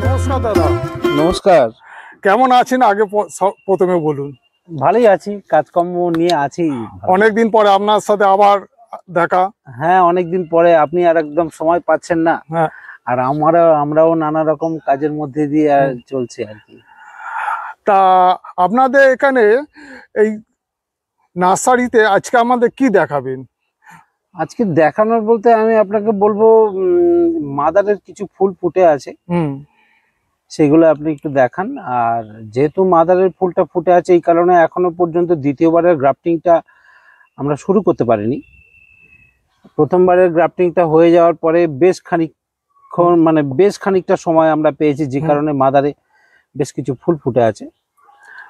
নমস্কার দাদা। নমস্কার। কেমন আছেন আগে প্রথমে বলুন? ভালোই আছি, কাজকর্ম নিয়ে আছি। অনেকদিন পরে আপনার সাথে আবার দেখা। হ্যাঁ, অনেকদিন পরে আপনি আর একদম সময় পাচ্ছেন না। হ্যাঁ, আর আমরাও নানা রকম কাজের মধ্যে দিয়ে চলছে আর কি। তা আপনাদের এখানে এই নার্সারিতে আজকে আমাদের কি দেখাবেন? আজকে দেখানোর বলতে আমি আপনাকে বলবো মাদারের কিছু ফুল ফুটে আছে, সেগুলো আপনি একটু দেখান। আর যেহেতু মাদারের ফুলটা ফুটে আছে এই কারণে এখনো পর্যন্ত দ্বিতীয়বারের গ্রাফটিংটা আমরা শুরু করতে পারিনি। প্রথমবারের গ্রাফটিংটা হয়ে যাওয়ার পরে বেশ খানিকটা সময় আমরা পেয়েছি, যে কারণে মাদারে বেশ কিছু ফুল ফুটে আছে,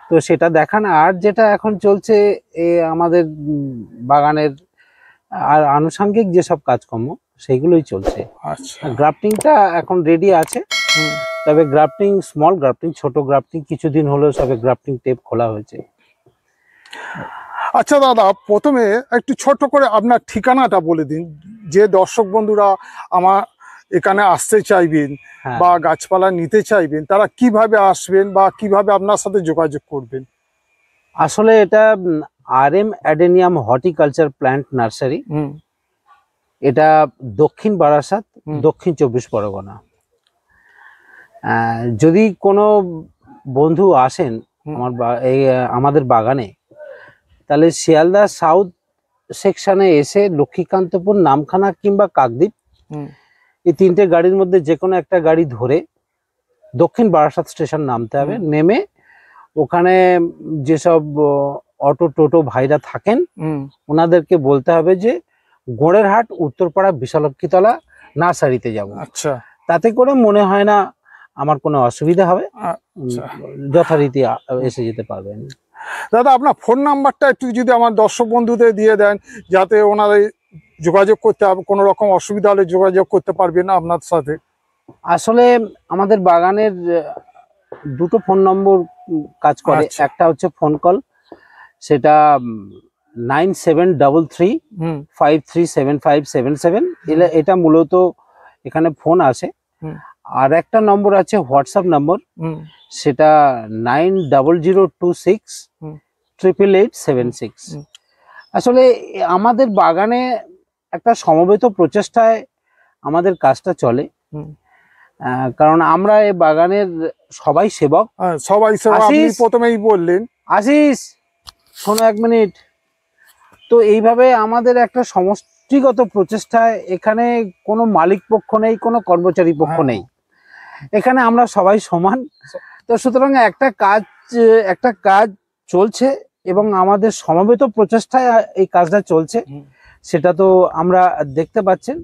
তো সেটা দেখান। আর যেটা এখন চলছে আমাদের বাগানের আর আনুষঙ্গিক যেসব কাজকর্ম সেইগুলোই চলছে। আচ্ছা, গ্রাফটিংটা এখন রেডি আছে, তবে গ্রাফটিং স্মল গ্রাফটিং, ছোট গ্রাফটিং কিছুদিন হলো সবে গ্রাফটিং টেপ খোলা হয়েছে। আচ্ছা দাদা, প্রথমে একটু ছোট করে আপনার ঠিকানাটা বলে দিন, যে দর্শক বন্ধুরা আমার এখানে আসতে চাইবেন বা গাছপালা নিতে চাইবেন তারা কিভাবে আসবেন বা কিভাবে আপনার সাথে যোগাযোগ করবেন? আসলে এটা RM adenium horticulture plant nursery, এটা দক্ষিণ বারাসাত, দক্ষিণ 24 পরগনা। যদি কোনো বন্ধু আসেন আমাদের বাগানে, তাহলে শিয়ালদা সাউথ সেকশনে এসে লক্ষ্মীকান্তপুর, নামখানা কিংবা কাকদ্বীপ এই তিনটে গাড়ির মধ্যে যে কোনো একটা গাড়ি ধরে দক্ষিণ বারাসাত স্টেশন নামতে হবে। নেমে ওখানে যেসব অটো টোটো ভাইরা থাকেন ওনাদেরকে বলতে হবে যে গোড়েরহাট উত্তরপাড়া বিশালক্ষীতলা নার্সারিতে যাব। আচ্ছা, তাতে করে মনে হয় না আমার কোনো অসুবিধা হবে, যথারীতি এসে যেতে পারবেন। দাদা আপনার ফোন নাম্বারটা একটু যদি আমার দর্শক বন্ধুদের দিয়ে দেন, যাতে ওনারা যোগাযোগ করতে হবে, কোনো রকম অসুবিধা হলে যোগাযোগ করতে পারবেন আপনার সাথে। আসলে আমাদের বাগানের দুটো ফোন নম্বর কাজ করে। একটা হচ্ছে ফোন কল, সেটা 9733537577। এটা মূলত এখানে ফোন আসে। আর একটা নম্বর আছে হোয়াটসঅ্যাপ নম্বর, সেটা 9026888876। আসলে আমাদের বাগানে একটা সমবেত প্রচেষ্টায় আমাদের কাজটা চলে, কারণ আমরা এই বাগানের সবাই সেবক। আপনি প্রথমেই বললেন। আশিস, শোনো 1 মিনিট। তো এইভাবে আমাদের একটা সমষ্টিগত প্রচেষ্টায়, এখানে কোনো মালিক পক্ষ নেই, কোনো কর্মচারী পক্ষ নেই, এখানে আমরা সবাই সমান। তো সুতরাং একটা কাজ চলছে এবং আমাদের সমবেত প্রচেষ্টায় এই কাজটা চলছে, সেটা তো আমরা দেখতে পাচ্ছেন।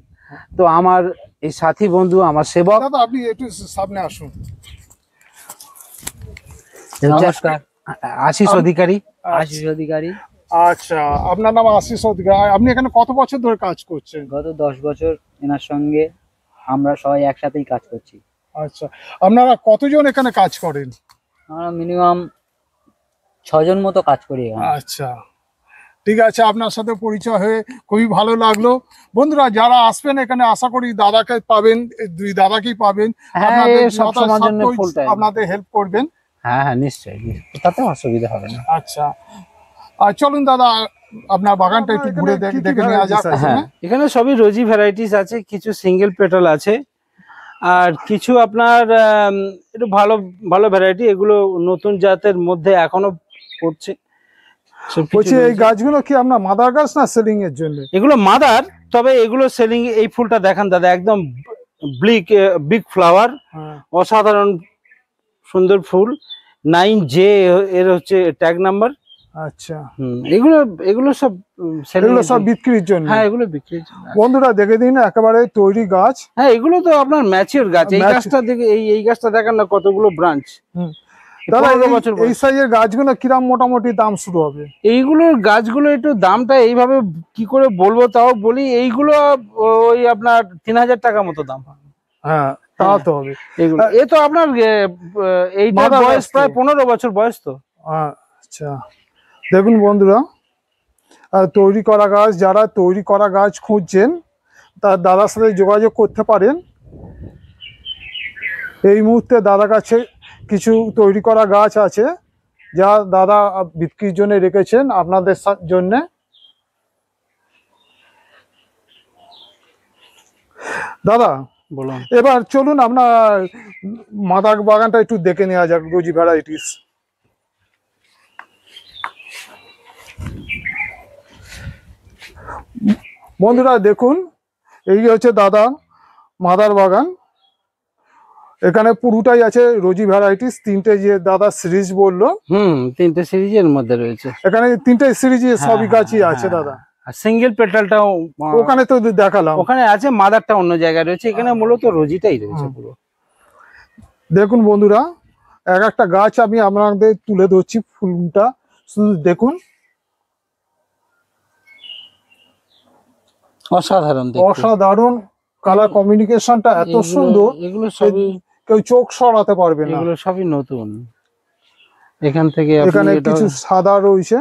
তো আমার এই সাথী বন্ধু, আমার সেবক। দাদা আপনি একটু সামনে আসুন। নমস্কার, আশিস অধিকারী। আচ্ছা, আপনার নাম আশিস অধিকারী। আপনি এখানে কত বছর ধরে কাজ করছেন? গত 10 বছর এনার সঙ্গে আমরা সবাই একসাথেই কাজ করছি। আচ্ছা, আপনারা কতজন এখানে কাজ করেন? আমরা মিনিমাম 6 জন মতো কাজ করি এখানে। আচ্ছা, ঠিক আছে, আপনার সাথে পরিচয় হয়ে খুবই ভালো লাগলো। বন্ধুরা যারা আসবেন এখানে, আশা করি দাদাকে পাবেন, দুই দাদাকেই পাবেন, আপনাদের হেল্প করবেন। হ্যাঁ হ্যাঁ, নিশ্চয়ই, তাতে অসুবিধা হবে না। আচ্ছা, আর চলুন দাদা আপনার বাগানটা একটু ঘুরে দেখে নেওয়া যাক। হ্যাঁ, এখানে সবই রোজি ভ্যারাইটিস আছে, কিছু সিঙ্গেল পেটাল আছে, আর কিছু আপনার একটু ভালো ভালো ভ্যারাইটি, এগুলো নতুন জাতের মধ্যে এখনো পড়ছে। এই গাছগুলো কি আপনার মাদার গাছ না সেলিং এর জন্য? এগুলো মাদার, তবে এগুলো সেলিং। এই ফুলটা দেখান দাদা, একদম বিগ ফ্লাওয়ার, অসাধারণ সুন্দর ফুল। 9J এর হচ্ছে ট্যাগ নাম্বার। আচ্ছা, এগুলো সব বিক্রির জন্য। হ্যাঁ, এগুলো বিক্রির জন্য। বন্ধুরা দেখে দিন, একেবারে তৈরি গাছ। হ্যাঁ, এগুলো তো আপনার ম্যাচিওর গাছ। এই গাছটা দেখে, এই গাছটা দেখেন না কতগুলো ব্রাঞ্চ। এই সাইজের গাছগুলো কিরকম মোটামুটি দাম শুরু হবে? এইগুলোর গাছগুলো একটু দামটা এইভাবে কি করে বলবো, তাও বলি, এইগুলো ওই আপনার 3000 টাকা মতো দাম। হ্যাঁ, তা তো হবে। এগুলো এ তো আপনার এইটার বয়স প্রায় 15 বছর বয়স তো। আচ্ছা, দেখুন বন্ধুরা, তৈরি করা গাছ, যারা তৈরি করা গাছ খুঁজছেন তার দাদার সাথে যোগাযোগ করতে পারেন। এই মুহূর্তে দাদার কাছে কিছু তৈরি করা গাছ আছে যা দাদা বিক্রির জন্য রেখেছেন আপনাদের জন্য। দাদা বলুন। এবার চলুন আপনার মাদার বাগানটা একটু দেখে নেওয়া যাক, রোজি ভ্যারাইটিস। বন্ধুরা দেখুন, এই হচ্ছে দাদা মাদার বাগান। এখানে পুরোটাই আছে রোজি ভ্যারাইটিস, তিনটে যে দাদা সিরিজ বললো। তিনটে সিরিজের মধ্যে রয়েছে এখানে তিনটে সিরিজ সবই গাছই আছে দাদা। সিঙ্গেল পেটালটাও ওখানে তো দেখালাম, ওখানে আছে, মাদারটা অন্য জায়গায় রয়েছে, এখানে মূলত রোজিটাই রয়েছে পুরো। দেখুন বন্ধুরা, এক একটা গাছ আমি আপনাদের তুলে ধরছি, ফুলটা শুধু দেখুন, অসাধারণ, অসাধারণ কালার কমিউনিকেশনটা এত সুন্দর, এগুলো সবই কেউ চোখ সরাতে পারবে না। এগুলো সবই নতুন। এখান থেকে এখানে কিছু সাদা রয়েছে।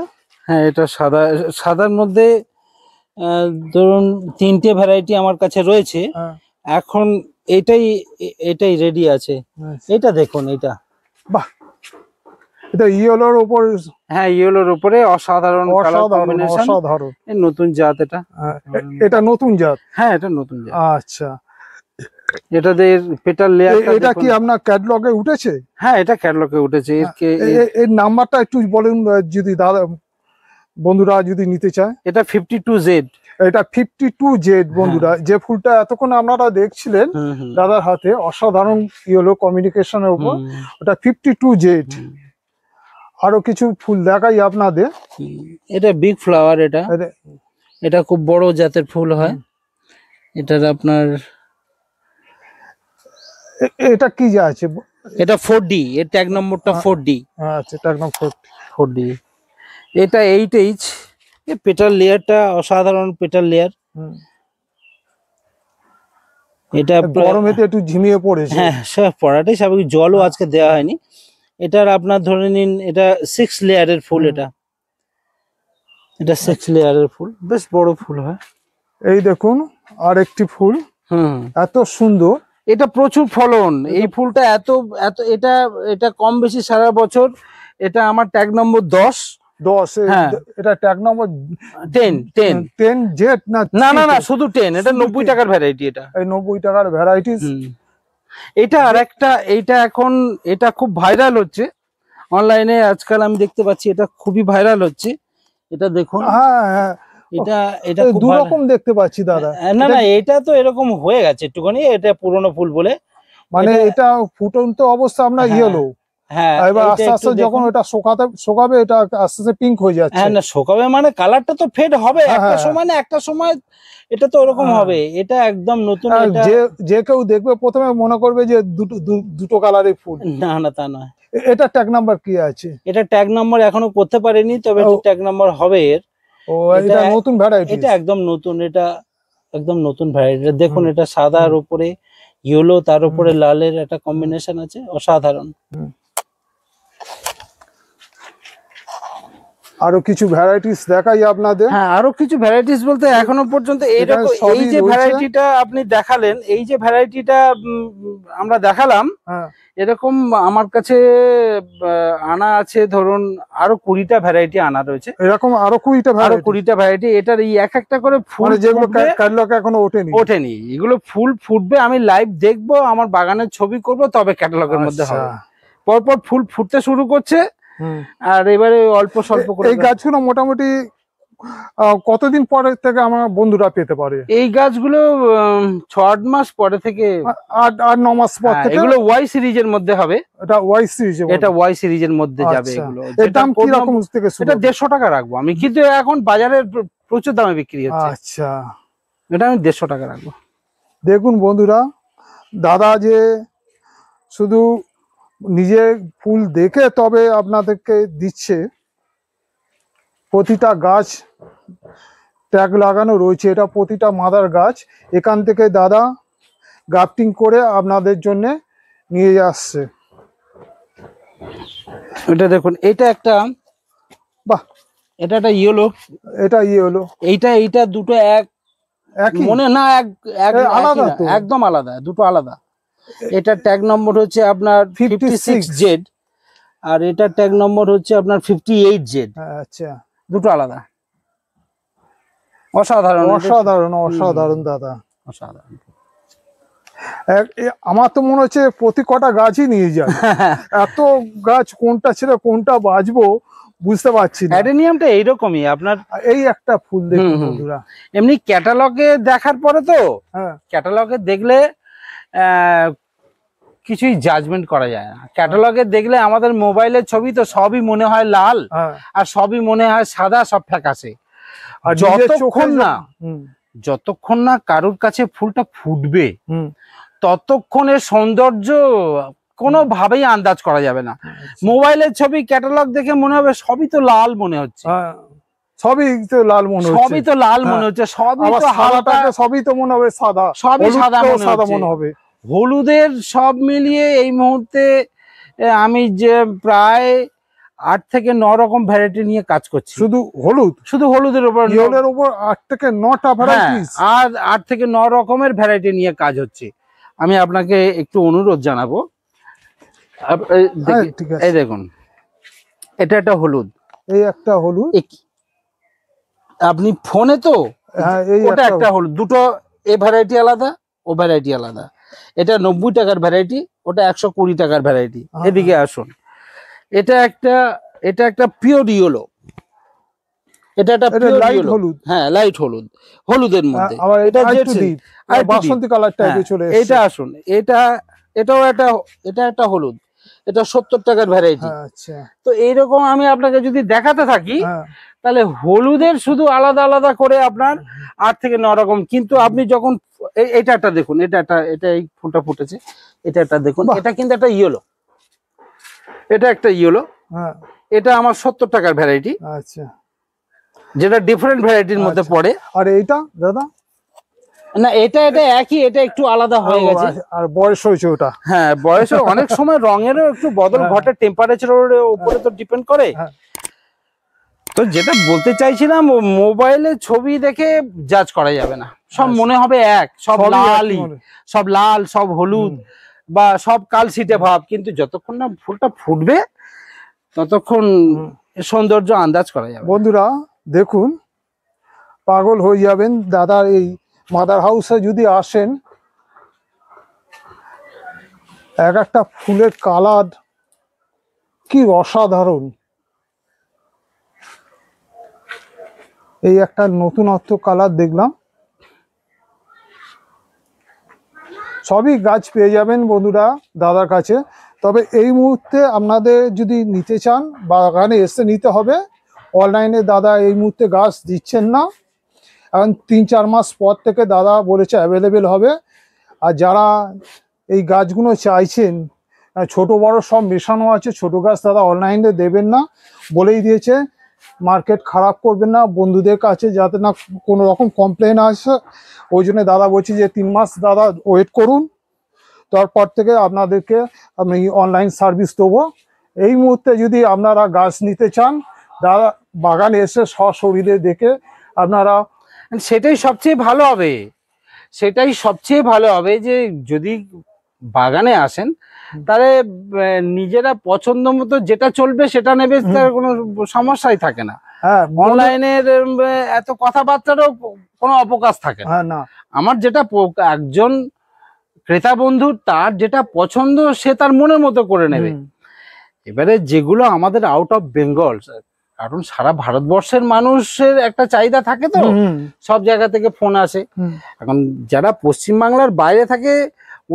হ্যাঁ, এটা সাদা, সাদার মধ্যে ধরুন তিনটে ভ্যারাইটি আমার কাছে রয়েছে এখন। এটাই রেডি আছে। এটা দেখুন, এটা বাহ, এটা ইয়েলোর উপর। হ্যাঁ, ইয়েলোর উপরে অসাধারণ কালার কম্বিনেশন, অসাধারণ। নতুন জাত এটা। এটা নতুন জাত? হ্যাঁ, এটা নতুন জাত। আচ্ছা, এটাদের পেটাল লেয়ার। এটা কি আপনার ক্যাটালগে উঠেছে? হ্যাঁ, এটা ক্যাটালগে উঠেছে। এর নাম্বারটা একটু বলুন যদি দাদা বন্ধুরা যদি নিতে চায়। এটা 52Z। এটা 52Z বন্ধুরা। যে ফুলটা এতক্ষণ আপনারা দেখছিলেন দাদার হাতে, অসাধারণ ইয়েলো কমিউনিকেশনের উপর, ওটা 52Z। আরো কিছু ফুল দেখাই আপনাদের। এটা বিগ ফ্লাওয়ার, এটা খুব বড় জাতের ফুল হয়। এটার আপনার এটা কি যা আছে? এটা 4D, এর ট্যাগ নম্বরটা 4D। আচ্ছা, ট্যাগ নম্বর 4D। এটা 8H। এই পেটাল লেয়ারটা অসাধারণ পেটাল লেয়ার। এটা গরমেতে একটু ঝিমিয়ে পড়েছে। হ্যাঁ, সব পড়াটাই স্বাভাবিক, জলও আজকে দেওয়া হয়নি। এটার আপনার ধরে নিন এটা 6 লেয়ারের ফুল। এটা 6 লেয়ারের ফুল, বেশ বড় ফুল হয়। এই দেখুন আরেকটি ফুল, এত সুন্দর। এটা প্রচুর ফলন, এই ফুলটা এত এত, এটা কম বেশি সারা বছর। এটা আমার ট্যাগ নম্বর 10। এটা ট্যাগ নম্বর 10Z না, শুধু 10। এটা 90 টাকার ভ্যারাইটি। এটা এই 90 টাকার ভ্যারাইটি। এটা আরেকটা, এখন এটা খুব ভাইরাল হচ্ছে অনলাইনে আজকাল, আমি দেখতে পাচ্ছি এটা খুবই ভাইরাল হচ্ছে। এটা দেখুন। হ্যাঁ, এটা দু রকম দেখতে পাচ্ছি দাদা। না, এটা তো এরকম হয়ে গেছে একটুখানি, এটা পুরনো ফুল বলে। মানে এটা ফুটন্ত অবস্থা আপনার ইয়েলো। হ্যাঁ, এবার আস্তে আস্তে যখন এটা শোকাবে এটা আস্তে আস্তে পিঙ্ক হয়ে যাচ্ছে। হ্যাঁ, না শোকাবে মানে কালারটা তো ফেড হবে একটা সময়, না একটা সময় এটা তো ওরকম হবে। এটা একদম নতুন। যে কেউ দেখবে প্রথমে মনে করবে যে দুটো কালারের ফুল। না, তা নয়। এটা ট্যাগ নাম্বার কি আছে? এটা ট্যাগ নাম্বার এখনো করতে পারেনি, তবে ট্যাগ নাম্বার হবে এর। এটা নতুন ভ্যারাইটি। এটা একদম নতুন, এটা একদম নতুন ভ্যারাইটি। দেখুন, এটা সাদার উপরে ইয়েলো, তার উপরে লালের একটা কম্বিনেশন আছে, অসাধারণ। আরো কিছু ভ্যারাইটিস দেখাই আপনাদের। হ্যাঁ, আরো কিছু ভ্যারাইটিস বলতে এখনো পর্যন্ত এইরকম, এই যে ভ্যারাইটিটা আপনি দেখালেন, এই যে ভ্যারাইটিটা আমরা দেখালাম, এরকম আমার কাছে আনা আছে ধরুন আরো 20টা ভ্যারাইটি আনা রয়েছে। এরকম আরো 20টা ভ্যারাইটি। এটার এই এক একটা করে ফুল, যেগুলো ক্যাটালগে এখনো ওঠেনি, এগুলো ফুল ফুটবে, আমি লাইভ দেখবো, আমার বাগানের ছবি করব, তবে ক্যাটালগের মধ্যে হবে। পরপর ফুল ফুটতে শুরু করছে, আর এবারে অল্প স্বল্প করে। এই গাছগুলো মোটামুটি কতদিন পরে থেকে আমার বন্ধুরা পেতে পারে? এই গাছগুলো 6-8 মাস পরে থেকে, 8-9 মাস পর থেকে। এগুলো ওয়াই সিরিজের মধ্যে হবে। এটা ওয়াই সিরিজ? এটা ওয়াই সিরিজের মধ্যে যাবে এগুলো। এর দাম কি রকম থেকে শুরু? এটা 150 টাকা রাখবো আমি, কিন্তু এখন বাজারে প্রচুর দামে বিক্রি হচ্ছে। আচ্ছা, এটা আমি 150 টাকা রাখবো। দেখুন বন্ধুরা, দাদা যে শুধু নিজে ফুল দেখে তবে আপনাদেরকে দিচ্ছে, প্রতিটা গাছ ট্যাগ লাগানো রয়েছে। এটা প্রতিটা মাদার গাছ, এখান থেকে দাদা গ্রাফটিং করে আপনাদের জন্য নিয়ে আসছে। এটা দেখুন, এটা একটা, বাহ, এটা একটা ইয়েলো, এটা হলো এইটা দুটো এক একই মনে না, এক আলাদা তো। একদম আলাদা, দুটো আলাদা। এটা ট্যাগ নম্বর হচ্ছে আপনার 56Z, আর এটা ট্যাগ নম্বর হচ্ছে আপনার 58Z। আচ্ছা, দুটো আলাদা। অসাধারণ, অসাধারণ অসাধারণ দাদা। অসাধারণ। আমার তো মনে হচ্ছে প্রতি কটা গাছই নিয়ে যায়, এত গাছ কোনটা ছেড়ে কোনটা বাঁচবো বুঝতে পারছি না। অ্যাডেনিয়ামটা এইরকমই আপনার। এই একটা ফুল দেখুন বন্ধুরা, এমনি ক্যাটালগে দেখার পরে তো, হ্যাঁ ক্যাটালগে দেখলে কিছুই জাজমেন্ট করা যায় না। ক্যাটালগে দেখলে আমাদের মোবাইলের ছবি তো সবই মনে হয় লাল, হ্যাঁ, আর সবই মনে হয় সাদা, সব ফ্যাকাশে। আর নিজের যতক্ষণ চোখে না, যতক্ষণ না কারুর কাছে ফুলটা ফুটবে, ততক্ষণের সৌন্দর্য কোনোভাবেই আন্দাজ করা যাবে না। মোবাইলের ছবি ক্যাটালগ দেখে মনে হবে সবই তো লাল মনে হচ্ছে, সবই তো লাল মনে হচ্ছে, সবই তো লাল মনে হচ্ছে, সবই আবার তো হালকা, সাদাটাকে সবই তো মনে হবে সাদা, সবই সাদা সাদা মনে মনে হবে। হলুদের সব মিলিয়ে এই মুহূর্তে আমি যে প্রায় 8 থেকে 9 রকম ভ্যারাইটি নিয়ে কাজ করছি। শুধু হলুদ, শুধু হলুদের উপর, ইয়েলোর উপর 8 থেকে 9টা ভ্যারাইটিস, আর 8 থেকে 9 রকমের ভ্যারাইটি নিয়ে কাজ হচ্ছে। আমি আপনাকে একটু অনুরোধ জানাবো, ঠিক আছে, এই দেখুন, এটা একটা হলুদ, এই একটা হলুদ, আপনি ফোনে তো, হ্যাঁ এই ওটা একটা হলুদ, দুটো এ ভ্যারাইটি আলাদা, ও ভ্যারাইটি আলাদা। এটা 90 টাকার ভ্যারাইটি, ওটা 120 টাকার ভ্যারাইটি। এদিকে আসুন, এটা একটা পিওর ইয়েলো, এটা একটা লাইট হলুদ, হ্যাঁ লাইট হলুদ, হলুদের মধ্যে। আবার এটা যেটা বাসন্তী কালার টাইপে চলে এসেছে। এটা আসুন, এটাও একটা হলুদ, এটা 70 টাকার ভ্যারাইটি। আচ্ছা, তো এইরকম আমি আপনাকে যদি দেখাতে থাকি, হ্যাঁ, তাহলে হলুদের শুধু আলাদা আলাদা করে আপনার 8 থেকে 9 রকম। কিন্তু আপনি যখন এটা একটা দেখুন, এটা এই ফুলটা ফুটেছে, এটা একটা দেখুন, এটা কিন্তু একটা ইয়েলো, এটা একটা ইয়েলো, হ্যাঁ, এটা আমার 70 টাকার ভ্যারাইটি, আচ্ছা, যেটা ডিফারেন্ট ভ্যারাইটির মধ্যে পড়ে। আর এইটা দাদা, না এটা একই, এটা একটু আলাদা হয়ে গেছে, আর বয়স হয়েছে ওটা, হ্যাঁ বয়সে অনেক সময় রঙেরও একটু বদল ঘটে, টেম্পারেচারের উপরে তো ডিপেন্ড করে। তো যেটা বলতে চাইছিলাম, মোবাইলে ছবি দেখে জাজ করা যাবে না, সব মনে হবে এক, সব লালই, সব লাল, সব হলুদ বা সব কালশিটে ভাব। কিন্তু যতক্ষণ না ফুলটা ফুটবে ততক্ষণ সৌন্দর্য আন্দাজ করা যাবে। বন্ধুরা দেখুন, পাগল হয়ে যাবেন দাদার এই মাদার হাউসে যদি আসেন। এক একটা ফুলের কালার কি অসাধারণ, এই একটা নতুনত্ব কালার দেখলাম। সবই গাছ পেয়ে যাবেন বন্ধুরা দাদার কাছে। তবে এই মুহূর্তে আপনাদের যদি নিতে চান, বাগানে এসে নিতে হবে। অনলাইনে দাদা এই মুহূর্তে গাছ দিচ্ছেন না, এখন 3-4 মাস পর থেকে দাদা বলেছে অ্যাভেলেবেল হবে। আর যারা এই গাছগুলো চাইছেন, ছোট বড় সব মেশানো আছে, ছোট গাছ দাদা অনলাইনে দেবেন না, বলেই দিয়েছে। মার্কেট খারাপ করবেন না বন্ধুদের কাছে, যাতে না কোনো রকম কমপ্লেন আসে। ওই জন্য দাদা বলছি যে 3 মাস দাদা ওয়েট করুন, তারপর থেকে আপনাদেরকে আমি অনলাইন সার্ভিস দেবো। এই মুহূর্তে যদি আপনারা গাছ নিতে চান, দাদা বাগানে এসে সশরীরে দেখে আপনারা, সেটাই সবচেয়ে ভালো হবে, সেটাই সবচেয়ে ভালো হবে যে যদি বাগানে আসেন, তাহলে নিজেরা পছন্দ মতো যেটা চলবে সেটা নেবে, তার কোনো সমস্যাই থাকে না। হ্যাঁ, অনলাইনের এত কথাবার্তারও কোনো অবকাশ থাকে না। না, আমার যেটা একজন ক্রেতা বন্ধু, তার যেটা পছন্দ সে তার মনের মতো করে নেবে। এবারে যেগুলো আমাদের আউট অফ বেঙ্গল, কারণ সারা ভারতবর্ষের মানুষের একটা চাহিদা থাকে, তো সব জায়গা থেকে ফোন আসে। এখন যারা পশ্চিমবাংলার বাইরে থাকে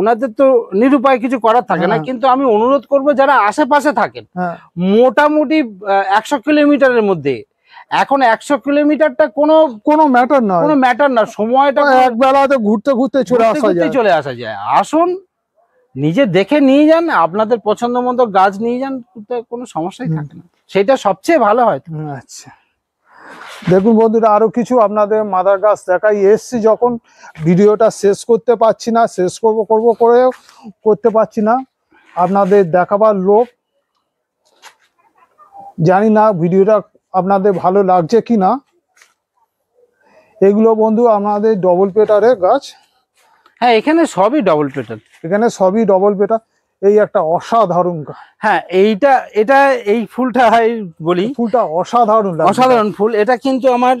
ওনাদের তো নিরুপায় কিছু করার থাকে না, কিন্তু আমি অনুরোধ করব যারা আশেপাশে থাকেন, মোটামুটি 100 কিলোমিটারের মধ্যে, এখন 100 কিলোমিটারটা কোনো ম্যাটার না, সময়টা এক বেলাতে ঘুরতে ঘুরতে চলে আসা যায়। আসুন, নিজে দেখে নিয়ে যান, আপনাদের পছন্দ মতো গাছ নিয়ে যান, কোনো সমস্যাই থাকে না, সেটা সবচেয়ে ভালো হয়। আচ্ছা, দেখুন বন্ধুরা, আরো কিছু আপনাদের মাদার গাছ দেখাই এসছি। যখন ভিডিওটা শেষ করতে পারছি না, শেষ করব করেও করতে পারছি না, আপনাদের দেখাবার লোক, জানি না ভিডিওটা আপনাদের ভালো লাগছে কিনা। এগুলো বন্ধু আমাদের ডবল পেটারের গাছ, হ্যাঁ এখানে সবই ডবল পেটাল। এখানে সবই ডবল পেটার। এই একটা অসাধারণ গাছ, হ্যাঁ এটা এই ফুলটা বলি, ফুলটা অসাধারণ লাগে। অসাধারণ ফুল। এটা কিন্তু আমার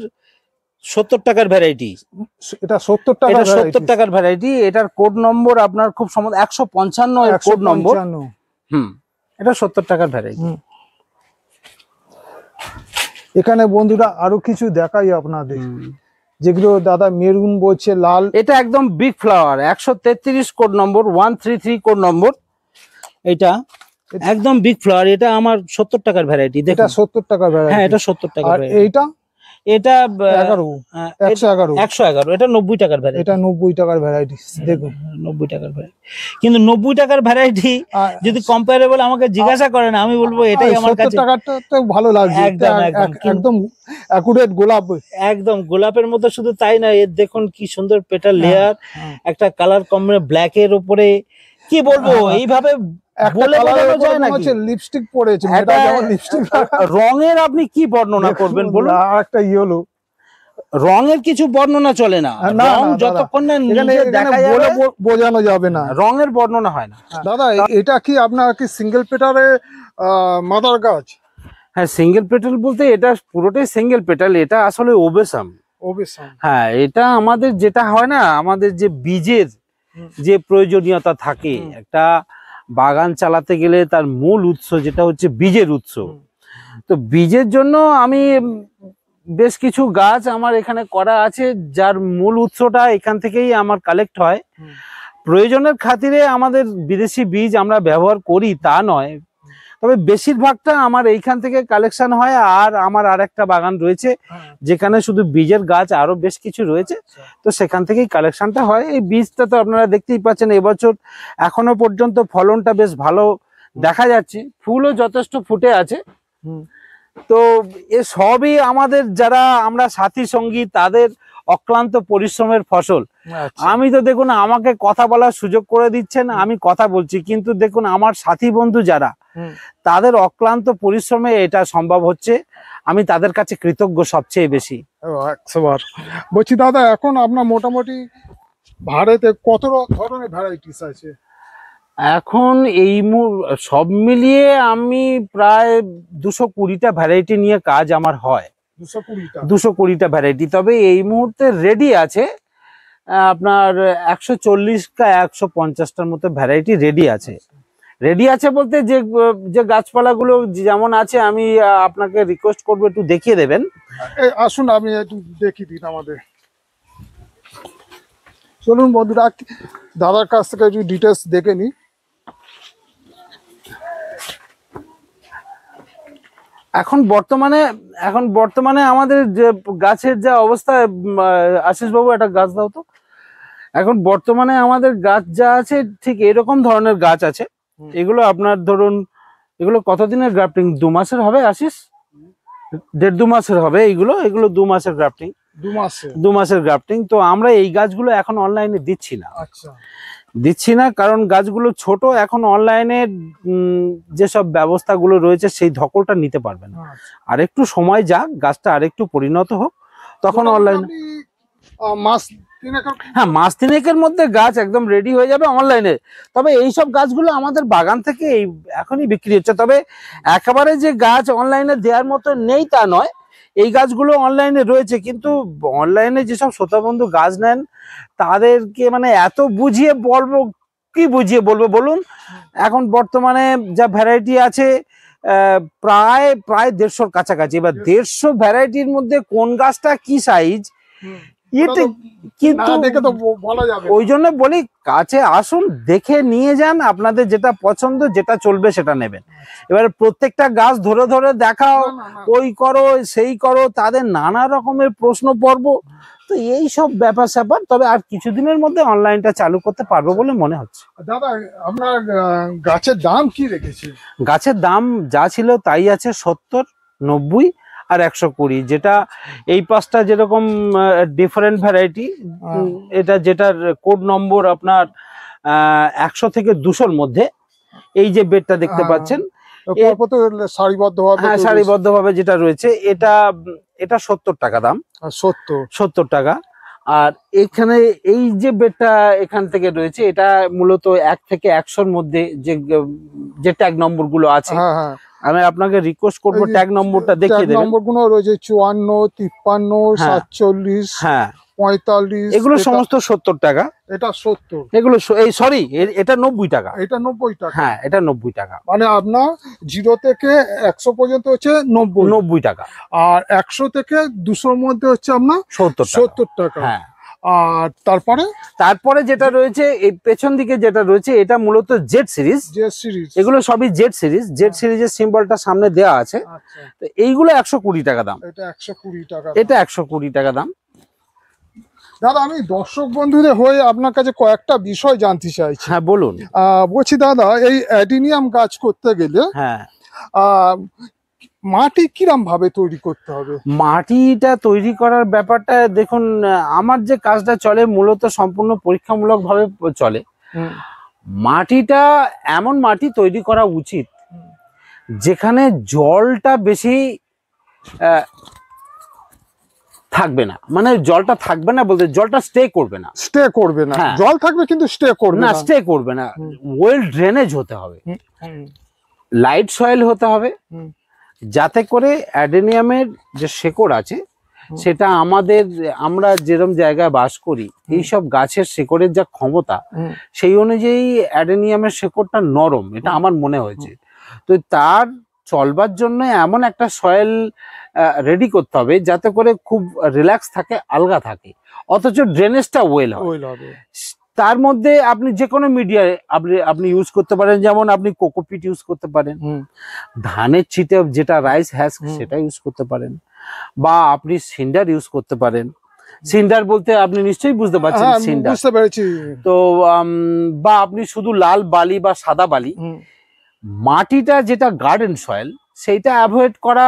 70 টাকার ভ্যারাইটি। এটা 70 টাকা, এটা 70 টাকার ভ্যারাইটি। এটার কোড নম্বর আপনার খুব সম্ভবত 155 এর কোড নম্বর। এটা 70 টাকার ভ্যারাইটি। এখানে বন্ধুরা আরো কিছু দেখাই আপনাদের, যেগুলো দাদা মেরুন বলছে, লাল। এটা একদম big flower, 133 code number, 133 code number. এটা একদম বিগ ফ্লাওয়ার। এটা আমার 70 টাকার ভ্যারাইটি। এটা 70 টাকা ভ্যারাইটি। হ্যাঁ এটা 70 টাকা। আর এইটা এটা 111। 111 এটা 90 টাকার ভ্যারাইটি। এটা 90 টাকার ভ্যারাইটি। দেখুন 90 টাকার ভ্যারাইটি, কিন্তু 90 টাকার ভ্যারাইটি যদি কম্পারেবল আমাকে জিজ্ঞাসা করেন, আমি বলবো এটাই আমার কাছে 70 টাকাটা তো ভালো লাগছে। একদম অ্যাকুরেট গোলাপ, একদম গোলাপের মতো। শুধু তাই না, এর দেখুন কি সুন্দর পেটাল লেয়ার, একটা কালার কম্বিনেশন ব্ল্যাক এর উপরে। কি বলবো, এইভাবে বলে বোঝানো যায় না। লিপস্টিক পরেছে, লিপস্টিক রঙের আপনি কি বর্ণনা করবেন বলুন? আর একটা ইয়েলো রঙের কিছু বর্ণনা চলে না। রং যতক্ষণ না নিজে দেখা যাবে বোঝানো যাবে না, রঙের বর্ণনা হয় না। দাদা এটা কি আপনার কি সিঙ্গেল পেটারে মাদার গাছ? হ্যাঁ সিঙ্গেল পেটাল বলতে এটা পুরোটাই সিঙ্গেল পেটাল। এটা আসলে ওবেসাম। হ্যাঁ এটা আমাদের যেটা হয় না, আমাদের যে বীজের যে প্রয়োজনীয়তা থাকে একটা বাগান চালাতে গেলে, তার মূল উৎস যেটা হচ্ছে বীজের উৎস। তো বীজের জন্য আমি বেশ কিছু গাছ আমার এখানে করা আছে, যার মূল উৎসটা এখান থেকেই আমার কালেক্ট হয়। প্রয়োজনের খাতিরে আমাদের বিদেশি বীজ আমরা ব্যবহার করি তা নয়, তবে বেশিরভাগটা আমার এইখান থেকে কালেকশন হয়। আর আমার আরেকটা বাগান রয়েছে যেখানে শুধু বীজের গাছ আরো বেশ কিছু রয়েছে, তো সেখান থেকেই কালেকশনটা হয়। এই বীজটা তো আপনারা দেখতেই পাচ্ছেন, এবছর এখনো পর্যন্ত ফলনটা বেশ ভালো দেখা যাচ্ছে, ফুলও যথেষ্ট ফুটে আছে। তো এ সবই আমাদের যারা আমরা সাথী সঙ্গী তাদের অক্লান্ত পরিশ্রমের ফসল। আমি তো দেখুন আমাকে কথা বলার সুযোগ করে দিচ্ছেন, আমি কথা বলছি, কিন্তু দেখুন আমার সাথী বন্ধু যারা, তাদের অক্লান্ত পরিশ্রমে এটা সম্ভব হচ্ছে। আমি তাদের কাছে কৃতজ্ঞ সবচেয়ে বেশি। 100 বার। বলছি দাদা, এখন আপনার মোটামুটি ভারতে কত ধরনের ভ্যারাইটিস আছে? এখন এই সব মিলিয়ে আমি প্রায় 220টা ভ্যারাইটি নিয়ে কাজ আমার হয়। 220টা ভ্যারাইটি। তবে এই মুহূর্তে রেডি আছে আপনার 140-150টার মতো ভ্যারাইটি রেডি আছে। রেডি আছে বলতে যে গাছপালাগুলো যেমন আছে, আমি আপনাকে রিকোয়েস্ট করবো একটু দেখিয়ে দেবেন। আসুন আমি একটু দেখিয়ে দিন আমাদের। চলুন বন্ধুরা, দাদার কাছ থেকে একটু ডিটেলস দেখে নিই। এখন বর্তমানে আমাদের যে গাছের যা অবস্থা, আশিস বাবু একটা গাছ দাও তো। এখন বর্তমানে আমাদের গাছ যা আছে ঠিক এরকম ধরনের গাছ আছে। এগুলো আপনার ধরুন, এগুলো কতদিনের গ্রাফটিং? 2 মাসের হবে আশিস? 1.5-2 মাসের হবে। এগুলো 2 মাসের গ্রাফটিং। 2 মাসের গ্রাফটিং। তো আমরা এই গাছগুলো এখন অনলাইনে দিচ্ছি না, কারণ গাছগুলো ছোট। এখন অনলাইনে যেসব ব্যবস্থাগুলো রয়েছে সেই ধকলটা নিতে পারবে না। আর একটু সময় যাক, গাছটা আরেকটু পরিণত হোক, তখন অনলাইনে। হ্যাঁ মাস 3-এর মধ্যে গাছ একদম রেডি হয়ে যাবে অনলাইনে। তবে এইসব গাছগুলো আমাদের বাগান থেকে এখনই বিক্রি হচ্ছে। তবে একেবারে যে গাছ অনলাইনে দেওয়ার মতো নেই তা নয়, এই গাছগুলো অনলাইনে রয়েছে। কিন্তু অনলাইনে যেসব শ্রোতা বন্ধু গাছ নেন, তাদেরকে মানে এত বুঝিয়ে বলবো বলুন। এখন বর্তমানে যা ভ্যারাইটি আছে প্রায় 150-র কাছাকাছি। এবার 150 ভ্যারাইটির মধ্যে কোন গাছটা কি সাইজ, কিন্তু ওই জন্য বলি কাছে আসুন, দেখে নিয়ে যান, আপনাদের যেটা পছন্দ যেটা চলবে সেটা নেবেন। এবারে প্রত্যেকটা গাছ ধরে ধরে দেখাও, ওই করো সেই করো, তাদের নানা রকমের প্রশ্ন পর্ব, তো এই সব ব্যাপার স্যাপার। তবে আর কিছুদিনের মধ্যে অনলাইনটা চালু করতে পারবো বলে মনে হচ্ছে। দাদা আপনার গাছের দাম কি রেখেছে? গাছের দাম যা ছিল তাই আছে, 70, 90 আর 120। যেটা এই পাঁচটা যেরকম ডিফারেন্ট ভ্যারাইটি, এটা যেটার কোড নম্বর আপনার 100 থেকে 200-র মধ্যে, এই যে বেডটা দেখতে পাচ্ছেন, পরপর তো সারিবদ্ধভাবে হ্যাঁ, সারিবদ্ধভাবে যেটা রয়েছে এটা 70 টাকা দাম, 70 টাকা। আর এখানে এই যে বেডটা এখান থেকে রয়েছে, এটা মূলত 1 থেকে 100-র মধ্যে যে ট্যাগ নম্বর গুলো আছে, আমি আপনাকে রিকোয়েস্ট করবো ট্যাগ নম্বরটা দেখিয়ে দেবেন। নম্বর গুলো রয়েছে 54, 53, 47, হ্যাঁ 45, এগুলো সমস্ত 70 টাকা। এটা 70, এগুলো সরি এটা 90 টাকা। এটা 90 টাকা। হ্যাঁ, এটা 90 টাকা। মানে আপনার 0 থেকে 100 পর্যন্ত হচ্ছে 90 টাকা, আর 100 থেকে 200-র মধ্যে হচ্ছে আপনার 70 টাকা। হ্যাঁ, আর তারপরে যেটা রয়েছে এই পেছন দিকে যেটা রয়েছে, এটা মূলত জেড সিরিজ। এগুলো সবই জেড সিরিজের সিম্বলটা সামনে দেওয়া আছে। তো এইগুলো 120 টাকা দাম। এটা 120 টাকা, এটা 120 টাকা দাম। দাদা, আমি দর্শক বন্ধুদের হয়ে আপনার কাছে কয়েকটা বিষয় জানতে চাইছি। হ্যাঁ বলুন। বলছি দাদা, এই অ্যাডিনিয়াম গাছ করতে গেলে হ্যাঁ মাটি কিরম ভাবে তৈরি করতে হবে? মাটিটা তৈরি করার ব্যাপারটা দেখুন, আমার যে কাজটা চলে মূলত সম্পূর্ণ পরীক্ষামূলক ভাবে চলে। মাটিটা এমন মাটি তৈরি করা উচিত যেখানে জলটা বেশি থাকবে না, মানে জলটা থাকবে না বলতে জলটা স্টে করবে না। জল থাকবে কিন্তু স্টে করবে না। ওয়েল ড্রেনেজ হতে হবে, লাইট সয়েল হতে হবে, যাতে করে অ্যাডেনিয়ামের যে শেকড় আছে সেটা আমরা যেরকম জায়গায় বাস করি, এইসব গাছের শেকড়ের যা ক্ষমতা, সেই অনুযায়ী অ্যাডেনিয়ামের শেকড়টা নরম, এটা আমার মনে হয়েছে। তো তার চলবার জন্য এমন একটা সয়েল রেডি করতে হবে যাতে করে খুব রিল্যাক্স থাকে, আলগা থাকে, অথচ ড্রেনেজটা ওয়েল হবে। তার মধ্যে আপনি যে কোনো মিডিয়া আপনি ইউজ করতে পারেন, যেমন আপনি কোকোপিট ইউজ করতে পারেন, ধানের চিটে যেটা রাইস হ্যাস্ক সেটা ইউজ করতে পারেন, বা আপনি সিন্ডার ইউজ করতে পারেন। সিন্ডার বলতে আপনি নিশ্চয়ই বুঝতে পারছেন সিন্ডার। তো বা আপনি শুধু লাল বালি বা সাদা বালি, মাটিটা যেটা গার্ডেন সয়েল সেইটা অ্যাভয়েড করা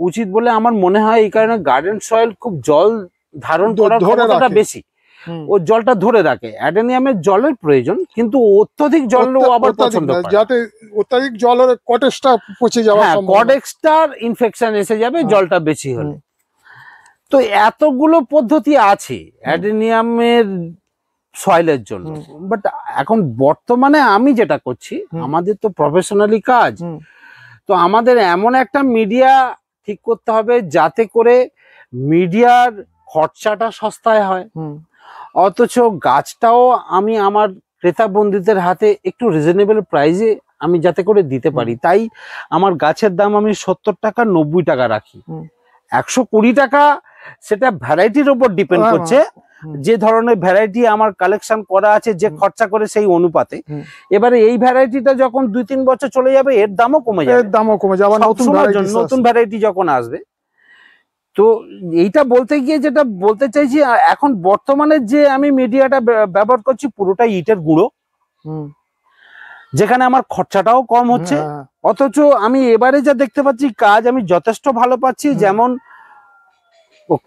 উচিত বলে আমার মনে হয়। এই কারণে গার্ডেন সয়েল খুব জল ধারণ করার ক্ষমতাটা বেশি, ও জলটা ধরে রাখে। অ্যাডেনিয়ামের জলের প্রয়োজন, কিন্তু অত্যধিক জল আবার পছন্দ করে, যাতে অত্যাধিক জল হলে কটেক্সটা পচে যাওয়ার সম্ভাবনা, কটেক্সটার ইনফেকশন এসে যাবে জলটা বেশি হলে। তো এতগুলো পদ্ধতি আছে অ্যাডেনিয়ামের সয়েলের জন্য, বাট এখন বর্তমানে আমি যেটা করছি, আমাদের তো প্রফেশনালি কাজ, তো আমাদের এমন একটা মিডিয়া ঠিক করতে হবে যাতে করে মিডিয়ার খরচাটা সস্তায় হয়, অথচ গাছটাও আমি আমার ক্রেতা বন্ধুদের হাতে একটু রিজনেবল প্রাইসে আমি যাতে করে দিতে পারি। তাই আমার গাছের দাম আমি 70 টাকা 90 টাকা রাখি। 120 টাকা সেটা ভ্যারাইটির উপর ডিপেন্ড করছে, যে ধরনের ভ্যারাইটি আমার কালেকশন করা আছে, যে খরচা করে সেই অনুপাতে। এবারে এই ভ্যারাইটিটা যখন 2-3 বছর চলে যাবে, এর দামও কমে যাবে, নতুন ভ্যারাইটি যখন আসবে। তো এইটা বলতে গিয়ে যেটা বলতে চাইছি, এখন বর্তমানে যে আমি মিডিয়াটা ব্যবহার করছি পুরোটাই ইটের গুঁড়ো, যেখানে আমার খরচাটাও কম হচ্ছে, অথচ আমি এবারে যা দেখতে পাচ্ছি কাজ আমি যথেষ্ট ভালো পাচ্ছি। যেমন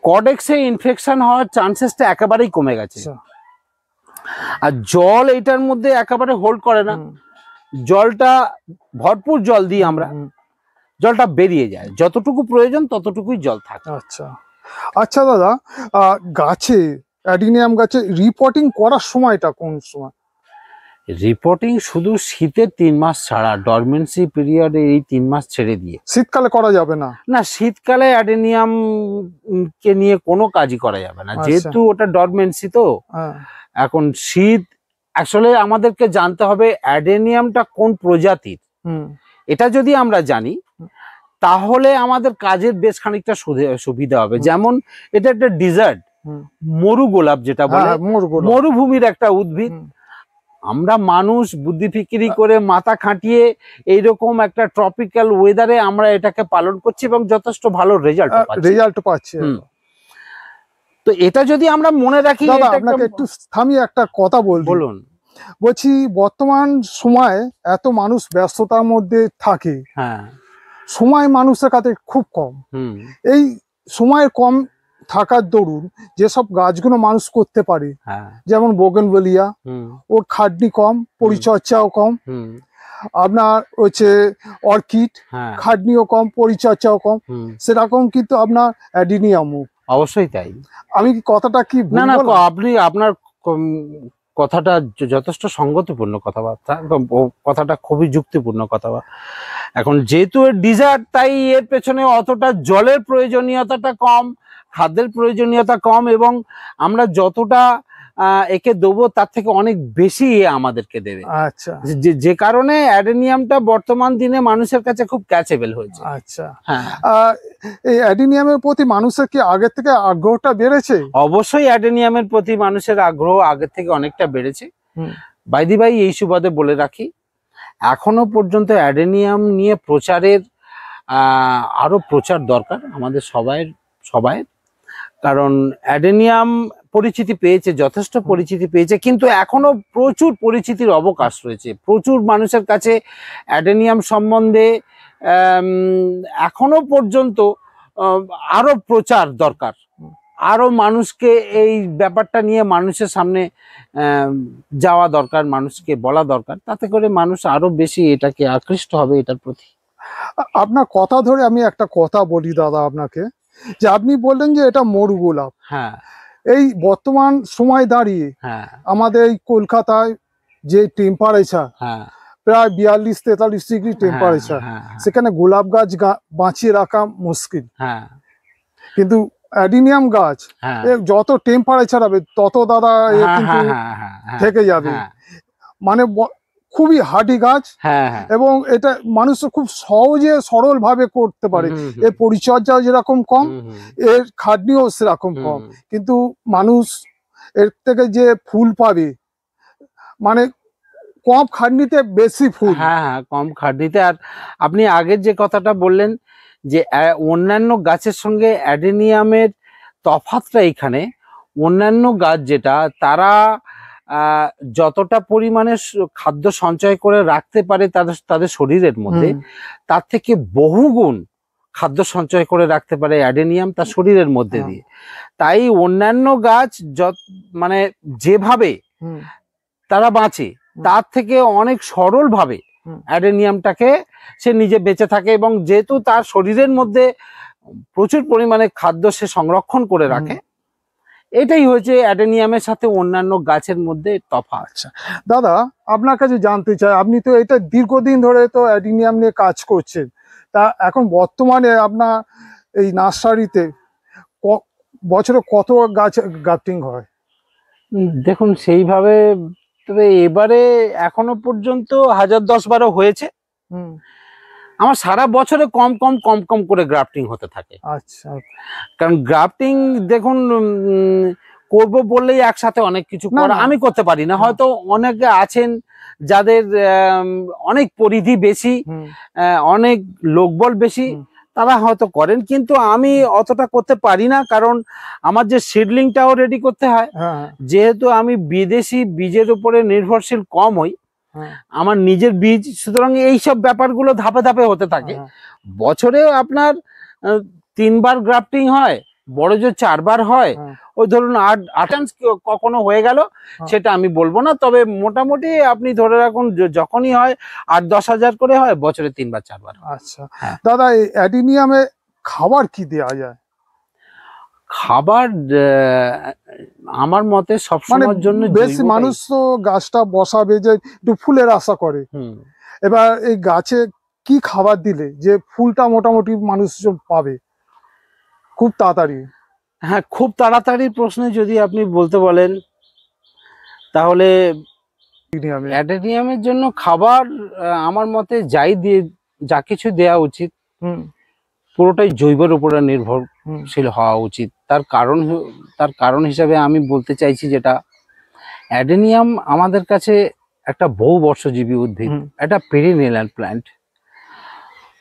কডেক্সে ইনফেকশন হওয়ার চান্সেসটা একেবারেই কমে গেছে, আর জল এটার মধ্যে একেবারে হোল্ড করে না, জলটা ভরপুর জল দিই আমরা, জলটা বেরিয়ে যায়, যতটুকু প্রয়োজন ততটুকুই জল থাকে। আচ্ছা দাদা, অ্যাডিনিয়াম গাছে রিপোর্টিং করার সময়টা কোন সময়? রিপোর্টিং শুধু শীতের 3 মাস ছাড়া, ডরমেন্সি পিরিয়ডে এই 3 মাস ছেড়ে দিয়ে। শীতকালে করা যাবে না? না, শীতকালে অ্যাডেনিয়াম কে নিয়ে কোনো কাজই করা যাবে না, যেহেতু ওটা ডরমেন্সি। তো এখন শীত আসলে আমাদেরকে জানতে হবে অ্যাডেনিয়ামটা কোন প্রজাতির, এটা যদি আমরা জানি তাহলে আমাদের কাজের বেশ খানিকটা সুবিধা হবে। যেমন এটা একটা ডিজার্ট মরু গোলাপ, যেটা বলে মরুভূমির একটা উদ্ভিদ। আমরা মানুষ বুদ্ধি ফিকিরি করে মাথা খাটিয়ে এইরকম একটা ট্রপিক্যাল ওয়েদারে আমরা এটাকে পালন করছি এবং যথেষ্ট ভালো রেজাল্ট পাচ্ছি। তো এটা যদি আমরা মনে রাখি, আপনাকে একটু থামিয়ে একটা কথা বলুন। বলছি, বর্তমান সময়ে এত মানুষ ব্যস্ততার মধ্যে থাকে, সময় মানুষের কাছে খুব কম। এই সময় কম থাকার দরুন যেসব গাছগুলো মানুষ করতে পারে, যেমন বোগেনভেলিয়া, ওর খাটনি কম, পরিচর্যাও কম, আপনার হচ্ছে অর্কিড, হ্যাঁ খাটনিও কম, পরিচর্যাও কম, হুম, সেরকম কিন্তু আপনার অ্যাডিনিয়ামও। অবশ্যই তাই। আমি কি কথাটা কি ভুল না না বললাম? আপনি আপনার কথাটা যথেষ্ট সঙ্গতিপূর্ণ কথাবার্তা, কথাটা খুবই যুক্তিপূর্ণ কথাবার্তা। এখন যেহেতু এর ডিজার্ট, তাই এর পেছনে অতটা জলের প্রয়োজনীয়তাটা কম, খাদ্যের প্রয়োজনীয়তা কম, এবং আমরা যতটা একে দেবো তার থেকে অনেক বেশি এ আমাদেরকে দেবে। আচ্ছা যে কারণে অ্যাডেনিয়ামটা বর্তমান দিনে মানুষের কাছে খুব ক্যাচেবল হয়েছে। আচ্ছা। হ্যাঁ, এই অ্যাডিনিয়ামের প্রতি মানুষের কি আগের থেকে আগ্রহটা বেড়েছে? অবশ্যই অ্যাডেনিয়ামের প্রতি মানুষের আগ্রহ আগের থেকে অনেকটা বেড়েছে। হুম। বাইদি ভাই, এই সুবাদে বলে রাখি, এখনো পর্যন্ত অ্যাডেনিয়াম নিয়ে প্রচারের আরো প্রচার দরকার আমাদের সবাই, কারণ অ্যাডেনিয়াম পরিচিতি পেয়েছে, যথেষ্ট পরিচিতি পেয়েছে, কিন্তু এখনো প্রচুর পরিচিতির অবকাশ রয়েছে। প্রচুর মানুষের কাছে অ্যাডেনিয়াম সম্বন্ধে এখনো পর্যন্ত আরো প্রচার দরকার, আরো মানুষকে এই ব্যাপারটা নিয়ে মানুষের সামনে যাওয়া দরকার, মানুষকে বলা দরকার, তাতে করে মানুষ আরো বেশি এটাকে আকৃষ্ট হবে এটার প্রতি। আপনার কথা ধরে আমি একটা কথা বলি দাদা আপনাকে, যে আপনি বললেন যে এটা মরু গোলাপ। হ্যাঁ এই বর্তমান সময় দাঁড়িয়ে হ্যাঁ আমাদের এই কলকাতায় যে টেম্পারেচার, হ্যাঁ প্রায় 42-43 ডিগ্রি টেম্পারেচার, হ্যাঁ সেখানে গোলাপ গাছ বাঁচিয়ে রাখা মুশকিল। হ্যাঁ কিন্তু অ্যাডিনিয়াম গাছ হ্যাঁ যত টেম্পারেচার হবে তত দাদা কিন্তু থেকে যাবে। মানে খুবই হার্ডি গাছ, এবং এটা মানুষ খুব সহজে সরল ভাবে করতে পারে। এর পরিচর্যা যেরকম কম, এর খাটনিও সেরকম কম, কিন্তু মানুষ এর থেকে যে ফুল পাবে মানে কম খাটনিতে বেশি ফুল। হ্যাঁ, কম খাটনিতে। আর আপনি আগের যে কথাটা বললেন যে অন্যান্য গাছের সঙ্গে অ্যাডেনিয়ামের তফাৎটা এখানে, অন্যান্য গাছ যেটা তারা যতটা পরিমাণে খাদ্য সঞ্চয় করে রাখতে পারে তাদের শরীরের মধ্যে, তার থেকে বহুগুণ খাদ্য সঞ্চয় করে রাখতে পারে অ্যাডেনিয়াম তার শরীরের মধ্যে দিয়ে। তাই অন্যান্য গাছ মানে যেভাবে তারা বাঁচে তার থেকে অনেক সরল ভাবে অ্যাডেনিয়ামটাকে সে নিজে বেঁচে থাকে, এবং যেহেতু তার শরীরের মধ্যে প্রচুর পরিমাণে খাদ্য সে সংরক্ষণ করে রাখে, এটাই হয়েছে অ্যাডেনিয়ামের সাথে অন্যান্য গাছের মধ্যে তফাৎ। আচ্ছা দাদা, আপনার কাছে জানতে চাই, আপনি তো এটা দীর্ঘদিন ধরে তো অ্যাডেনিয়াম নিয়ে কাজ করছেন, তা এখন বর্তমানে আপনার এই নার্সারিতে বছরে কত গাছ গ্রাফটিং হয়? দেখুন সেইভাবে, তবে এবারে এখনো পর্যন্ত 1010-12 হয়েছে। আমার সারা বছরে কম কম কম কম করে গ্রাফটিং হতে থাকে। আচ্ছা, কারণ গ্রাফটিং দেখুন করব বললেই একসাথে অনেক কিছু করা আমি করতে পারি না। হয়তো অনেকে আছেন যাদের অনেক পরিধি বেশি, অনেক লোকবল বেশি, তারা হয়তো করেন, কিন্তু আমি অতটা করতে পারি না, কারণ আমার যে সিডলিংটাও রেডি করতে হয়। যেহেতু আমি বিদেশি বীজের উপরে নির্ভরশীল কম হই, আমার নিজের বীজ, সুতরাং এইসব ব্যাপারগুলো ধাপে ধাপে হতে থাকে। বছরে আপনার 3 বার গ্রাফটিং হয়, বড় যে 4 বার হয়, ওই ধরুন 8 কখনো হয়ে গেল সেটা আমি বলবো না, তবে মোটামুটি আপনি ধরে রাখুন যখনই হয় 8-10 হাজার করে হয়, বছরে 3 বার 4 বার। আচ্ছা দাদা, এই অ্যাডিনিয়ামে খাবার কি দেওয়া যায়? খাবার আমার মতে সবসময়ের জন্য বেশি মানুষ তো গাছটা বসাবে যে একটু ফুলের আশা করে, এবার এই গাছে কি খাবার দিলে যে ফুলটা মোটামুটি মানুষজন পাবে খুব তাড়াতাড়ি? হ্যাঁ, খুব তাড়াতাড়ি প্রশ্নে যদি আপনি বলতে বলেন, তাহলে অ্যাডেনিয়ামের জন্য খাবার আমার মতে যা কিছু দেওয়া উচিত পুরোটাই জৈবের উপরে নির্ভরশীল হওয়া উচিত। তার কারণ হিসাবে আমি বলতে চাইছি, যেটা অ্যাডেনিয়াম আমাদের কাছে একটা বহুবর্ষজীবী উদ্ভিদ, একটা পেরিনিয়াল প্ল্যান্ট,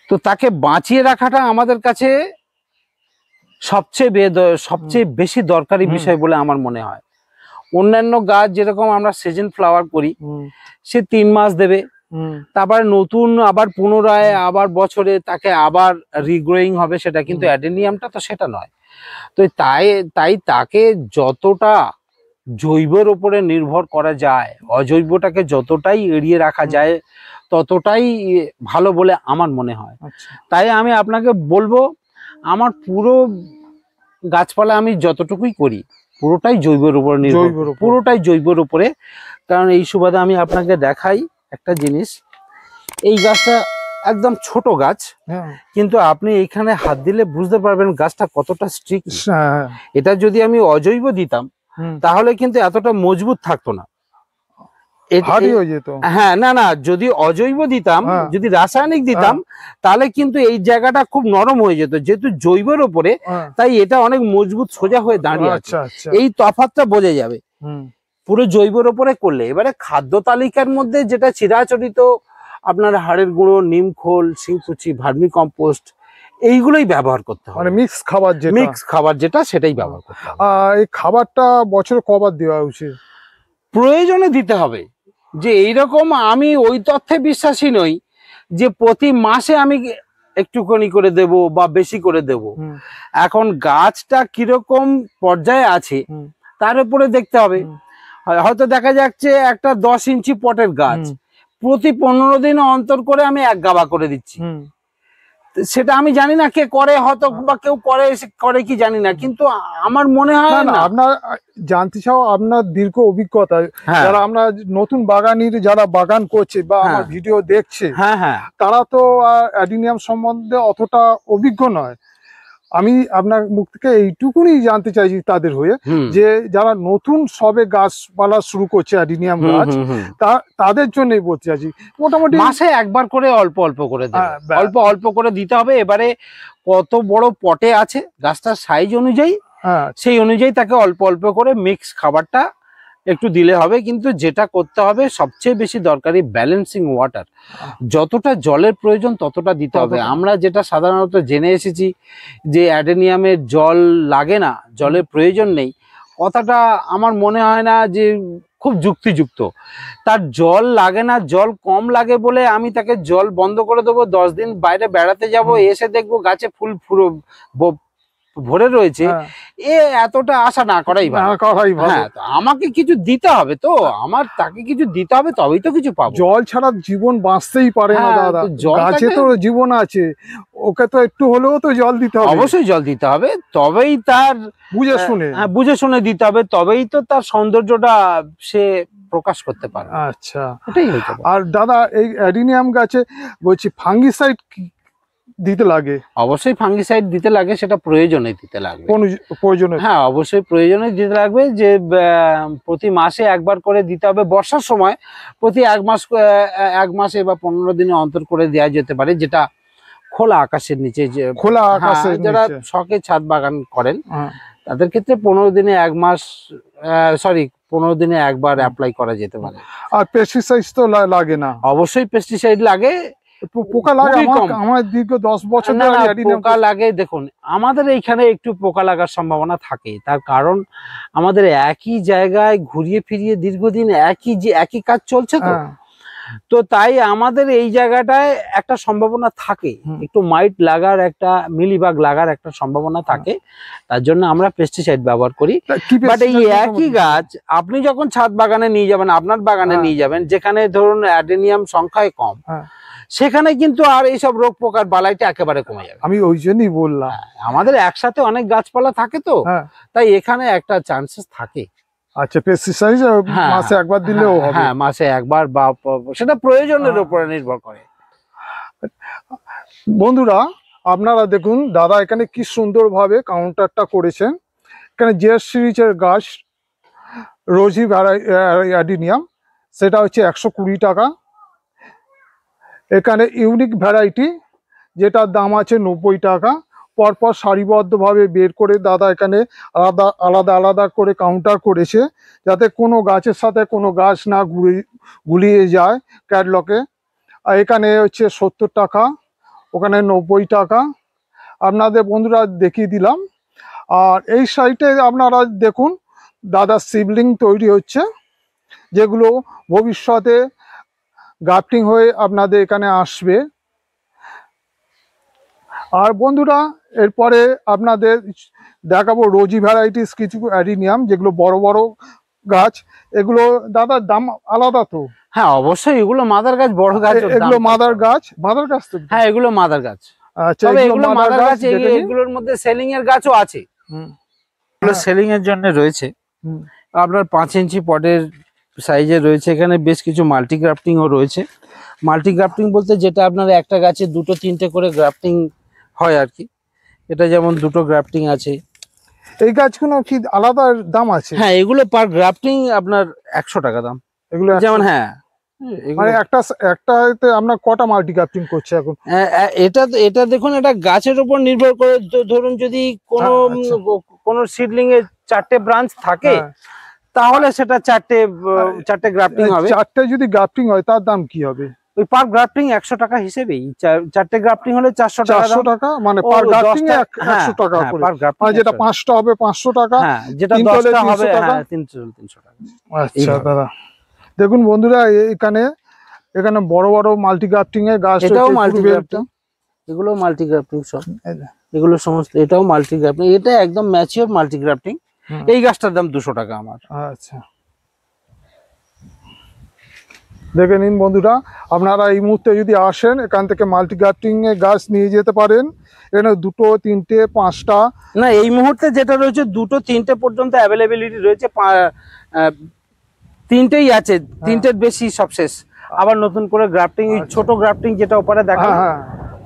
তো তাকে বাঁচিয়ে রাখাটা আমাদের কাছে সবচেয়ে বেশি দরকারি বিষয় বলে আমার মনে হয়। অন্যান্য গাছ যেরকম আমরা সিজন ফ্লাওয়ার করি, সে 3 মাস দেবে, তারপরে নতুন আবার পুনরায় আবার বছরে তাকে আবার রিগ্রোয়িং হবে, সেটা কিন্তু অ্যাডেনিয়ামটা তো সেটা নয়। তো তাই তাকে যতটা জৈবের উপরে নির্ভর করা যায়, অজৈবটাকে যতটাই এড়িয়ে রাখা যায়, ততটাই ভালো বলে আমার মনে হয়। আচ্ছা তাই আমি আপনাকে বলবো, আমার পুরো গাছপালা আমি যতটুকুই করি পুরোটাই জৈবের উপর নির্ভর, জৈবের উপর। পুরোটাই জৈবের উপরে। কারণ এই সুবাদে আমি আপনাকে দেখাই একটা জিনিস, এই গাছটা একদম ছোট গাছ, হ্যাঁ কিন্তু আপনি এইখানে হাত দিলে বুঝতে পারবেন গাছটা কতটা স্ট্রিক্ট। হ্যাঁ, এটা যদি আমি অজৈব দিতাম হুম, তাহলে কিন্তু এতটা মজবুত থাকতো না। ভারী হয়ে যেত। হ্যাঁ, না না, যদি অজৈব দিতাম, হ্যাঁ। যদি রাসায়নিক দিতাম তাহলে কিন্তু এই জায়গাটা খুব নরম হয়ে যেত, যেহেতু জৈবের উপরে হ্যাঁ, তাই এটা অনেক মজবুত সোজা হয়ে দাঁড়িয়ে আছে। আচ্ছা আচ্ছা, এই তফাৎটা বোঝা যাবে হুম, পুরো জৈবের উপরে করলে। এবারে খাদ্য তালিকার মধ্যে যেটা চিরাচরিত আপনার হাড়ের গুঁড়ো, নিমখোল, শিংকুচি, ভার্মি কম্পোস্ট, এইগুলোই ব্যবহার করতে হবে। মানে মিক্স খাবার যেটা, মিক্স খাবার যেটা সেটাই ব্যবহার করতে হবে। এই খাবারটা বছরে কবার দেওয়া উচিত? প্রয়োজনে দিতে হবে। যে এইরকম আমি ওই তথ্যে বিশ্বাসী নই যে প্রতি মাসে আমি একটুখানি করে দেব বা বেশি করে দেব। হুম, এখন গাছটা কিরকম পর্যায়ে আছে হুম, তার উপরে দেখতে হবে। হুম, হয়তো দেখা যাচ্ছে একটা 10 ইঞ্চি পটের গাছ, হুম, প্রতি 15 দিন অন্তর করে আমি 1 গাবা করে দিচ্ছি। হুম, সেটা আমি জানি না কে করে, হয়তো বা কেউ করে কি জানি না, কিন্তু আমার মনে না হয় না, না। আপনার জানতে চাও আপনার দীর্ঘ অভিজ্ঞতা, হ্যাঁ যারা আমরা নতুন বাগানির যারা বাগান করছে বা আমার হ্যাঁ। ভিডিও দেখছে, হ্যাঁ হ্যাঁ তারা তো অ্যাডিনিয়াম সম্বন্ধে অতটা অভিজ্ঞ নয়। আমি আপনার মুখ থেকে এইটুকুনি জানতে চাইছি তাদের হয়ে, হুম যে যারা নতুন সবে গাছপালা শুরু করছে অ্যাডিনিয়াম হুম গাছ, হুম হুম। তাদের জন্যই বলতে চাইছি। মোটামুটি মাসে একবার করে অল্প অল্প করে দেবে, হ্যাঁ, ব্যাস। অল্প অল্প করে দিতে হবে। এবারে কত বড় পটে আছে গাছটার সাইজ অনুযায়ী, হ্যাঁ, সেই অনুযায়ী তাকে অল্প অল্প করে মিক্স খাবারটা একটু দিলে হবে। কিন্তু যেটা করতে হবে সবচেয়ে বেশি দরকারি, ব্যালেন্সিং ওয়াটার। যতটা জলের প্রয়োজন ততটা দিতে হবে। ততটা। আমরা যেটা সাধারণত জেনে এসেছি যে অ্যাডেনিয়ামের জল লাগে না, জলের প্রয়োজন নেই, কথাটা আমার মনে হয় না যে খুব যুক্তিযুক্ত। তার জল লাগে না, জল কম লাগে বলে আমি তাকে জল বন্ধ করে দেবো, 10 দিন বাইরে বেড়াতে যাব, এসে দেখবো গাছে ফুল ভরে রয়েছে, হ্যাঁ, এতটা আশা না করাই না ভালো। করাই ভালো। হ্যাঁ, তো আমাকে কিছু দিতে হবে, তো আমার তাকে কিছু দিতে হবে, তবেই তো কিছু পাবো। জল ছাড়া জীবন বাঁচতেই পারে না হ্যাঁ, দাদা, তো জলটাকে- গাছে তো জীবন আছে, ওকে তো একটু হলেও তো জল দিতে হবে, অবশ্যই জল দিতে হবে, তবেই তার বুঝে শুনে। হ্যাঁ, বুঝে শুনে দিতে হবে, তবেই তো তার সৌন্দর্যটা সে প্রকাশ করতে পারবে। আচ্ছা, এটাই হইতে পারে। আর দাদা এই অ্যাডিনিয়াম গাছে বলছি ফাঙ্গিসাইড দিতে লাগে অবশ্যই ফাঙ্গিসাইড দিতে লাগে, সেটা প্রয়োজনে দিতে লাগবে। কোন প্রয়োজনে? হ্যাঁ, অবশ্যই প্রয়োজনে দিতে লাগবে। যে প্রতি মাসে একবার করে দিতে হবে। বর্ষার সময় প্রতি 1 মাসে বা 15 দিনে অন্তর করে দেওয়া যেতে পারে, যেটা খোলা আকাশের নিচে, যে খোলা হ্যাঁ, আকাশের যারা নিচে। শখে ছাদ বাগান করেন হ্যাঁ, তাদের ক্ষেত্রে 15 দিনে 15 দিনে একবার অ্যাপ্লাই করা যেতে পারে। আর পেস্টিসাইড তো লাগে না? অবশ্যই পেস্টিসাইড লাগে। পোকা লাগে? খুবই কম। আমার দীর্ঘ 10 বছর না ধরে না, অ্যাডিনিয়াম পোকা লাগে। দেখুন, আমাদের এইখানে একটু পোকা লাগার সম্ভাবনা থাকে, তার কারণ আমাদের একই জায়গায় ঘুরিয়ে ফিরিয়ে দীর্ঘদিন একই কাজ চলছে তো। হ্যাঁ, তো তাই আমাদের এই জায়গাটায় একটা সম্ভাবনা থাকে, হুম। একটু মাইট লাগার, একটা মিলিবাগ লাগার একটা সম্ভাবনা থাকে, তার জন্য আমরা পেস্টিসাইড ব্যবহার করি। তা কি বাট এই pesticide একই গাছ আপনি যখন ছাদ বাগানে নিয়ে যাবেন, আপনার বাগানে হ্যাঁ। নিয়ে যাবেন, যেখানে ধরুন অ্যাডেনিয়াম সংখ্যায় কম, হ্যাঁ। সেখানে কিন্তু আর এইসব রোগ পোকার বালাইটা একেবারে কমে যাবে। আমি ওই জন্যই বললাম। আমাদের একসাথে অনেক গাছপালা থাকে তো, হ্যাঁ, তাই এখানে একটা চান্সেস থাকে। আচ্ছা, পেস্টিসাইড হ্যাঁ, মাসে একবার দিলেও হবে? হ্যাঁ, মাসে একবার, বা সেটা প্রয়োজনের হ্যাঁ। উপরে নির্ভর করে। বন্ধুরা, আপনারা দেখুন দাদা এখানে কি সুন্দরভাবে কাউন্টারটা করেছেন। এখানে জেস সিরিজের গাছ রোজি অ্যাডিনিয়াম, সেটা হচ্ছে 120 টাকা। এখানে ইউনিক ভ্যারাইটি, যেটার দাম আছে 90 টাকা। পরপর সারিবদ্ধভাবে বের করে দাদা এখানে আলাদা আলাদা আলাদা করে কাউন্টার করেছে, যাতে কোনো গাছের সাথে কোনো গাছ না গুলিয়ে যায় ক্যাটলগে। আর এখানে হচ্ছে 70 টাকা, ওখানে 90 টাকা। আপনাদের বন্ধুরা দেখিয়ে দিলাম। আর এই সাইডে আপনারা দেখুন দাদা শিবলিং তৈরি হচ্ছে, যেগুলো ভবিষ্যতে গ্রাফটিং হয়ে আপনাদের এখানে আসবে। আর বন্ধুরা, এরপরে আপনাদের দেখাবো রোজি ভ্যারাইটিস কিছু অ্যাডিনিয়াম, যেগুলো বড় বড় গাছ। এগুলো দাদার দাম আলাদা তো? হ্যাঁ অবশ্যই এগুলো মাদার গাছ, বড় গাছ। এগুলো মাদার গাছ তো? হ্যাঁ এগুলো মাদার গাছ। আচ্ছা, তবে এগুলো মাদার গাছ, দেখে নিন। এগুলোর মধ্যে সেলিং এর গাছও আছে। হুম। এগুলো সেলিং এর জন্য রয়েছে। হুম। আপনার 5 ইঞ্চি পটের সাইজে রয়েছে। এখানে বেশ কিছু মাল্টি গ্রাফটিংও রয়েছে। মাল্টি গ্রাফটিং বলতে যেটা আপনার একটা গাছে 2-3টে করে গ্রাফটিং হয় আর কি। এটা যেমন 2টো গ্রাফটিং আছে। এই গাছগুলো কি আলাদা দাম আছে? হ্যাঁ এগুলো পার গ্রাফটিং আপনার 100 টাকা দাম। এগুলো যেমন হ্যাঁ মানে একটাতে আপনার কটা মাল্টি গ্রাফটিং করছে এখন? এটা দেখুন, এটা গাছের উপর নির্ভর করে। ধরুন যদি কোনো সিডলিং এ 4টে ব্রাঞ্চ থাকে, হ্যাঁ। তাহলে সেটা 4টে গ্রাফটিং হবে। 4টে যদি গ্রাফটিং হয় তার দাম কি হবে? ওই পার গ্রাফটিং 100 টাকা হিসেবেই। 4টে গ্রাফটিং হলে 400 টাকা। 400 টাকা মানে পার গ্রাফটিং 100 টাকা করে। আর যেটা 5টা হবে 500 টাকা। হ্যাঁ যেটা 10টা হবে 300 টাকা। আচ্ছা দাদা, দেখুন বন্ধুরা, এখানে বড় বড় মাল্টি গ্রাফটিং এর গাছ। এটাও মাল্টি গ্রাফটিং, এগুলো মাল্টি গ্রাফটিং সব। এগুলো সমস্ত, এটাও মাল্টি গ্রাফটিং। এটা একদম ম্যাচিওর মাল্টি গ্রাফটিং। এই গাছটার দাম 200 টাকা আমার। আচ্ছা, দেখে নিন বন্ধুরা, আপনারা এই মুহূর্তে যদি আসেন এখান থেকে মাল্টি গ্রাফটিং এর গাছ নিয়ে যেতে পারেন। এখানে 2টো 3টে 5টা না, এই মুহূর্তে যেটা রয়েছে 2-3টে পর্যন্ত অ্যাভেলেবিলিটি রয়েছে। 3টেই আছে, 3টের বেশি সব শেষ। আবার নতুন করে গ্রাফটিং, ছোট গ্রাফটিং যেটা ওপারে দেখা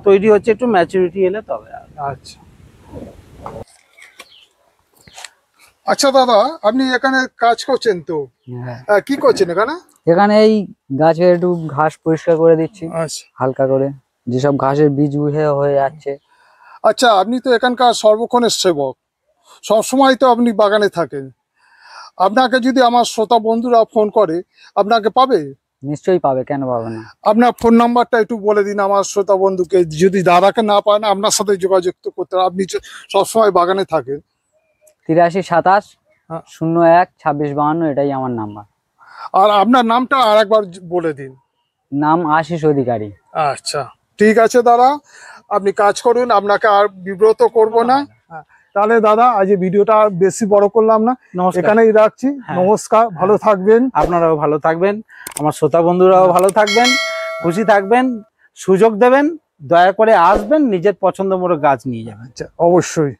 তৈরি হচ্ছে, একটু ম্যাচুরিটি এলে তবে। আচ্ছা আচ্ছা দাদা, আপনি এখানে কাজ করছেন তো? কি করছেন এখানে? এখানে এই গাছে একটু ঘাস পরিষ্কার করে দিচ্ছি আচ্ছা হালকা করে, যেসব ঘাসের বীজ হয়ে যাচ্ছে। আচ্ছা, আপনি তো এখানকার সর্বক্ষণের সেবক, সবসময় তো আপনি বাগানে থাকেন। আপনাকে যদি আমার শ্রোতা বন্ধুরা ফোন করে, আপনাকে পাবে? নিশ্চয়ই পাবে, কেন পাবে না। আপনার ফোন নাম্বারটা একটু বলে দিন আমার শ্রোতা বন্ধুকে, যদি দাদাকে না পান আপনার সাথে যোগাযোগ করতে। আপনি সবসময় বাগানে থাকেন। 83 27 01 26 52, এটাই আমার নাম্বার। আর আপনার নামটা আর একবার বলে দিন। নাম আশিস অধিকারী। আচ্ছা ঠিক আছে দাদা, আপনি কাজ করুন, আপনাকে আর বিব্রত করব না। তাহলে দাদা, আজ এই ভিডিওটা আর বেশি বড় করলাম না, এখানেই রাখছি। নমস্কার, ভালো থাকবেন। আপনারাও ভালো থাকবেন, আমার শ্রোতা বন্ধুরাও ভালো থাকবেন, খুশি থাকবেন। সুযোগ দেবেন, দয়া করে আসবেন, নিজের পছন্দ মতো গাছ নিয়ে যাবেন। আচ্ছা অবশ্যই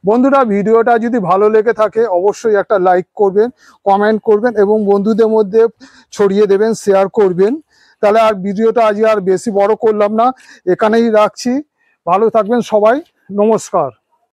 বন্ধুরা, ভিডিওটা যদি ভালো লেগে থাকে অবশ্যই একটা লাইক করবেন, কমেন্ট করবেন এবং বন্ধুদের মধ্যে ছড়িয়ে দেবেন, শেয়ার করবেন। তাহলে আর ভিডিওটা আজ আর বেশি বড় করলাম না, এখানেই রাখছি। ভালো থাকবেন সবাই, নমস্কার।